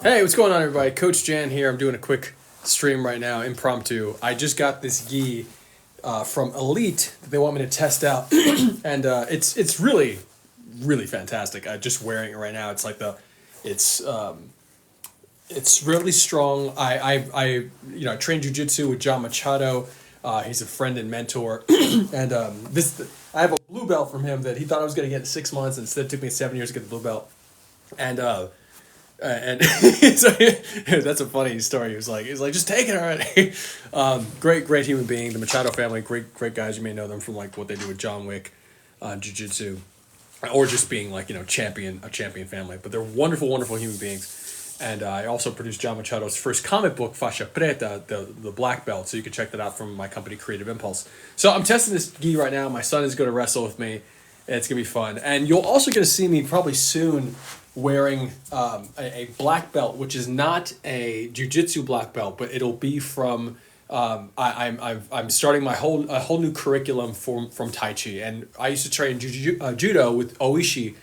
Hey, what's going on, everybody? Coach Jan here. I'm doing a quick stream right now, impromptu. I just got this gi from Elite that they want me to test out, and it's really, really fantastic. I'm just wearing it right now. It's like it's really strong. I train jujitsu with John Machado. He's a friend and mentor, and I have a blue belt from him that he thought I was going to get in 6 months. Instead, it took me 7 years to get the blue belt, and so, that's a funny story. He was like, just take it already. Great human being. The Machado family, great guys. You may know them from like what they do with John Wick, jiu-jitsu, or just being like a champion family. But they're wonderful human beings. And I also produced John Machado's first comic book, Fascia Preta, the black belt. So you can check that out from my company, Creative Impulse. So I'm testing this gi right now. My son is going to wrestle with me. It's going to be fun. And you'll also get to see me probably soon wearing a black belt, which is not a jiu-jitsu black belt, but it'll be from I'm starting a whole new curriculum from Tai Chi. And I used to train judo with Oishi,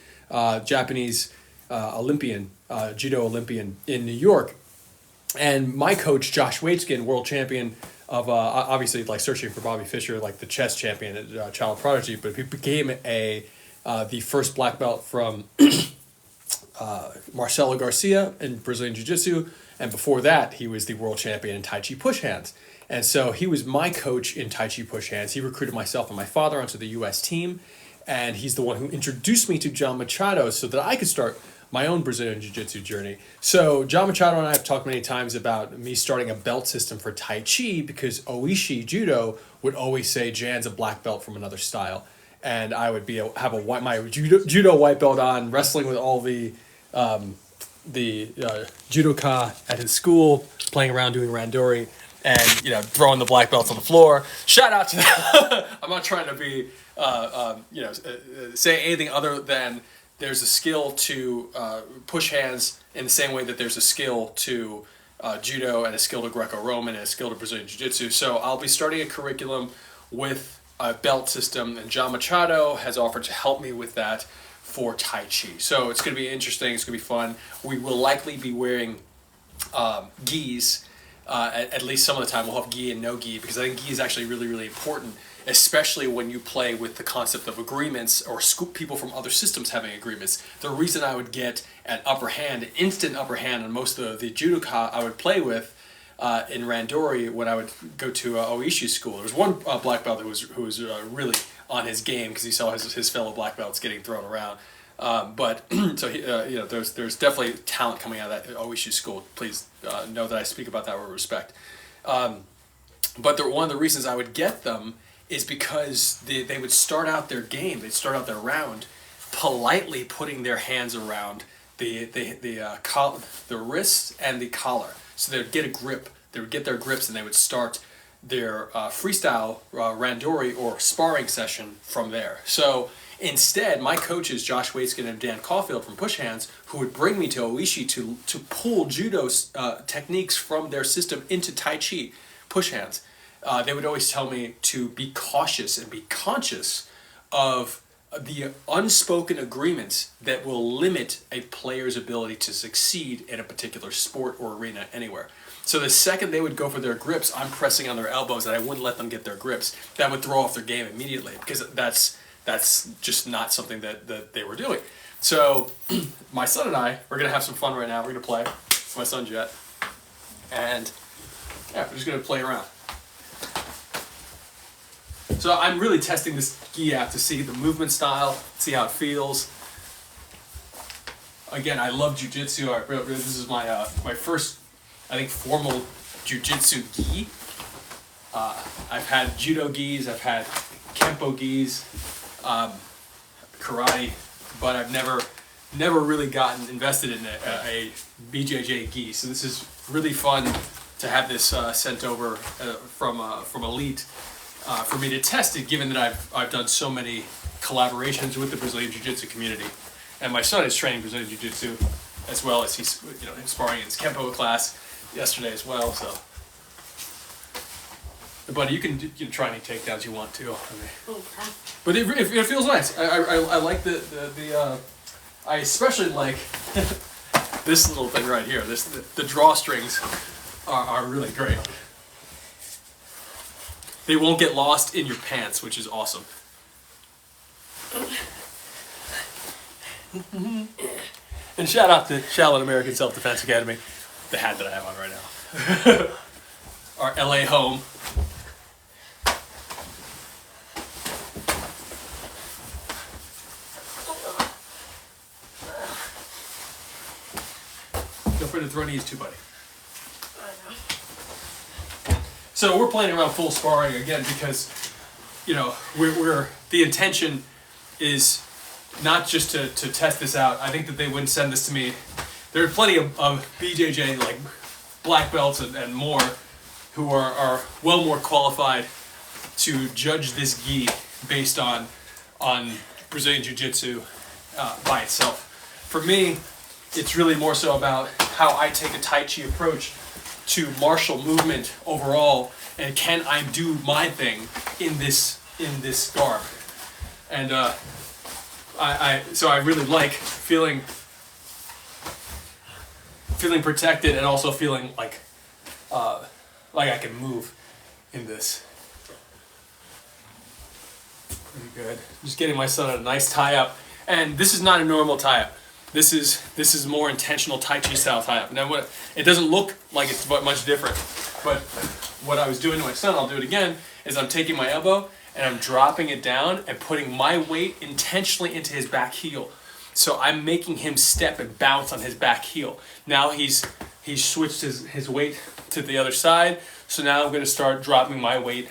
Japanese Olympian, judo Olympian in New York. And my coach, Josh Waitzkin, world champion of obviously like searching for Bobby Fischer, like the chess champion, child prodigy, but he became the first black belt from Marcelo Garcia in Brazilian Jiu-Jitsu, and before that, he was the world champion in Tai Chi push hands. And so he was my coach in Tai Chi push hands. He recruited myself and my father onto the U.S. team, and he's the one who introduced me to John Machado so that I could start my own Brazilian Jiu-Jitsu journey. So John Machado and I have talked many times about me starting a belt system for Tai Chi because Oishi Judo would always say Jan's a black belt from another style. And I would have my judo white belt on, wrestling with all the judoka at his school, playing around doing randori, and throwing the black belts on the floor. Shout out to them. I'm not trying to be say anything other than there's a skill to push hands in the same way that there's a skill to judo and a skill to Greco-Roman and a skill to Brazilian Jiu-Jitsu. So I'll be starting a curriculum with a belt system, and John Machado has offered to help me with that for Tai Chi. So it's going to be interesting. It's going to be fun. We will likely be wearing gis at least some of the time. We'll have gi and no gi because I think gi is actually really, really important, especially when you play with the concept of agreements or people from other systems having agreements. The reason I would get an instant upper hand on most of the judoka I would play with in randori when I would go to Oishi school. There was one black belt who was really on his game because he saw his fellow black belts getting thrown around. But so there's definitely talent coming out of that Oishi school. Please know that I speak about that with respect. But one of the reasons I would get them is because they would start out their game. They'd start out their round politely putting their hands around the wrists and the collar. So they would get a grip. They would get their grips, and they would start their freestyle randori or sparring session from there. So instead, my coaches, Josh Waitzkin and Dan Caulfield from Push Hands, who would bring me to Oishi to pull judo techniques from their system into Tai Chi push hands, they would always tell me to be cautious and be conscious of the unspoken agreements that will limit a player's ability to succeed in a particular sport or arena anywhere. So the second they would go for their grips, I'm pressing on their elbows and I wouldn't let them get their grips. That would throw off their game immediately because that's just not something that they were doing. So my son and I, we're going to have some fun right now. We're going to play. It's my son Jet. And yeah, we're just going to play around. So I'm really testing this gi out to see the movement style, see how it feels. Again, I love jiu-jitsu. This is my first, I think, formal jiu-jitsu gi. I've had judo gis, I've had kempo gis, karate, but I've never really gotten invested in a BJJ gi. So this is really fun to have this sent over from Elite. For me to test it, given that I've done so many collaborations with the Brazilian Jiu-Jitsu community, and my son is training Brazilian Jiu-Jitsu as well as he's sparring in his Kempo class yesterday as well. So, but you can try any takedowns you want to. But it feels nice. I like the I especially like this little thing right here, the drawstrings are really great. They won't get lost in your pants, which is awesome. And shout out to Charlotte American Self-Defense Academy, the hat that I have on right now. Our LA home. Feel free to throw knees too, buddy. So we're playing around full sparring again because, you know, we're the intention is not just to test this out. I think that they wouldn't send this to me. There are plenty of BJJ, like black belts and more, who are well more qualified to judge this gi based on Brazilian Jiu-Jitsu by itself. For me, it's really more so about how I take a Tai Chi approach to martial movement overall, and can I do my thing in this garb? And so I really like feeling protected and also feeling like I can move in this. Pretty good. Just getting my son a nice tie up, and this is not a normal tie up. This is more intentional Tai Chi style tie up. Now it doesn't look like it's much different, but what I was doing to my son, I'll do it again, is I'm taking my elbow and I'm dropping it down and putting my weight intentionally into his back heel. So I'm making him step and bounce on his back heel. Now he's switched his weight to the other side. So now I'm going to start dropping my weight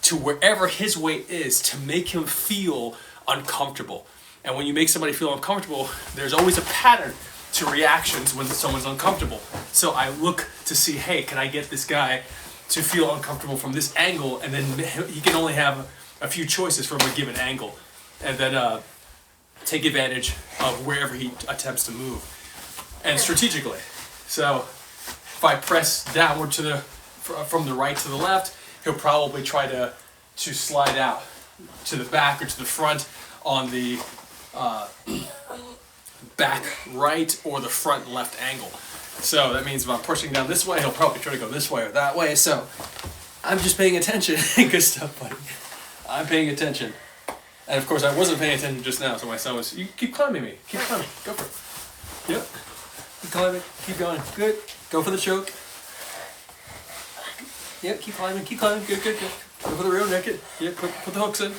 to wherever his weight is to make him feel uncomfortable. And when you make somebody feel uncomfortable, there's always a pattern to reactions when someone's uncomfortable. So I look to see, hey, can I get this guy to feel uncomfortable from this angle? And then he can only have a few choices from a given angle. And then take advantage of wherever he attempts to move. And strategically. So if I press downward from the right to the left, he'll probably try to slide out to the back or to the front on the back right or the front left angle. So that means if I'm pushing down this way, he'll probably try to go this way or that way. So I'm just paying attention. Good stuff, buddy. I'm paying attention. And of course I wasn't paying attention just now, so my son was, you keep climbing me. Keep climbing. Go for it. Yep. Keep climbing. Keep going. Good. Go for the choke. Yep, keep climbing. Keep climbing. Good, good, good. Go for the rear naked. Yep, put the hooks in.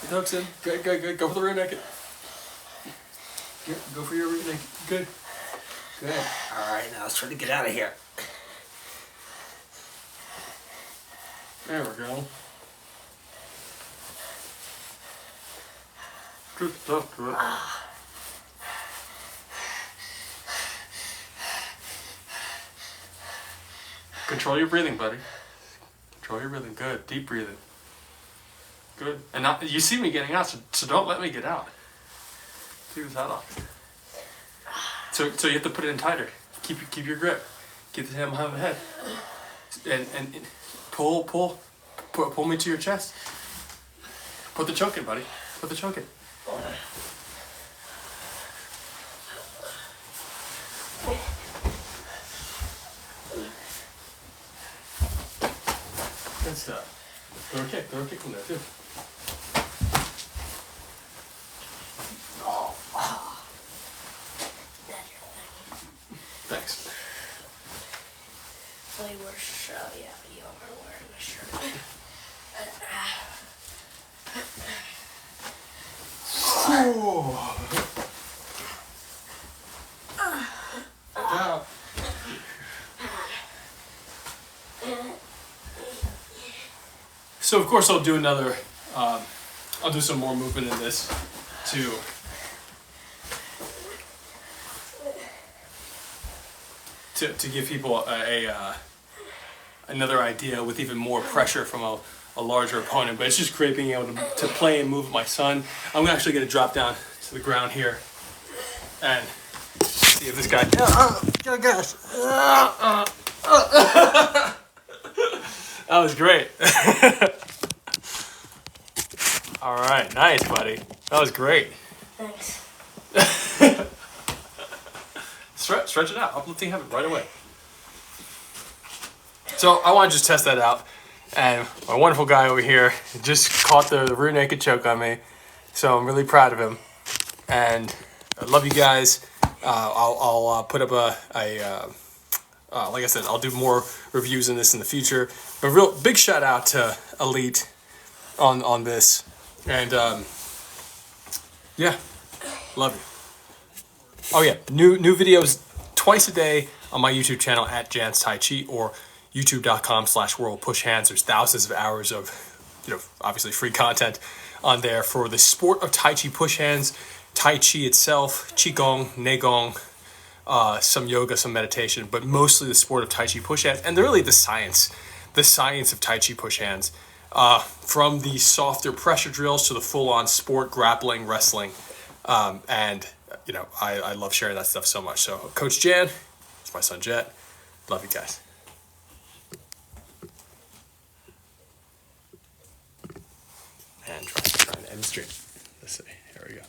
Put the hooks in. Good, good, good. Go for the rear naked. Yep, go for your rear naked. Good. Good. Alright, now let's try to get out of here. There we go. Good stuff to it. Control your breathing, buddy. Control your breathing. Good. Deep breathing. Good. And now, you see me getting out, so don't let me get out. Keep his hat off. So you have to put it in tighter. Keep your grip. Keep the hand behind the head. And pull me to your chest. Put the choke in, buddy. Put the choke in. Good stuff. Throw a kick from there too. Thanks. Well, you were you are wearing a shirt. So of course I'll do another, I'll do some more movement in this to give people another idea with even more pressure from a larger opponent. But it's just great being able to play and move with my son. I'm actually going to drop down to the ground here and see if this guy... Oh gosh. That was great. All right, nice, buddy. That was great. Thanks. It's stretch it out. Uplifting heaven right away. So I want to just test that out. And my wonderful guy over here just caught the rear naked choke on me. So I'm really proud of him. And I love you guys. I'll put up like I said, I'll do more reviews in this in the future. But real big shout out to Elite on this. And yeah, love you. Oh yeah, new videos twice a day on my YouTube channel at Jan's Tai Chi or youtube.com/worldpushhands. There's thousands of hours of, obviously free content on there for the sport of Tai Chi push hands, Tai Chi itself, Qigong, Neigong, some yoga, some meditation, but mostly the sport of Tai Chi push hands, and really the science of Tai Chi push hands, from the softer pressure drills to the full-on sport, grappling, wrestling, and I love sharing that stuff so much. So Coach Jan, it's my son Jet, love you guys. And trying to end the stream. Let's see, here we go.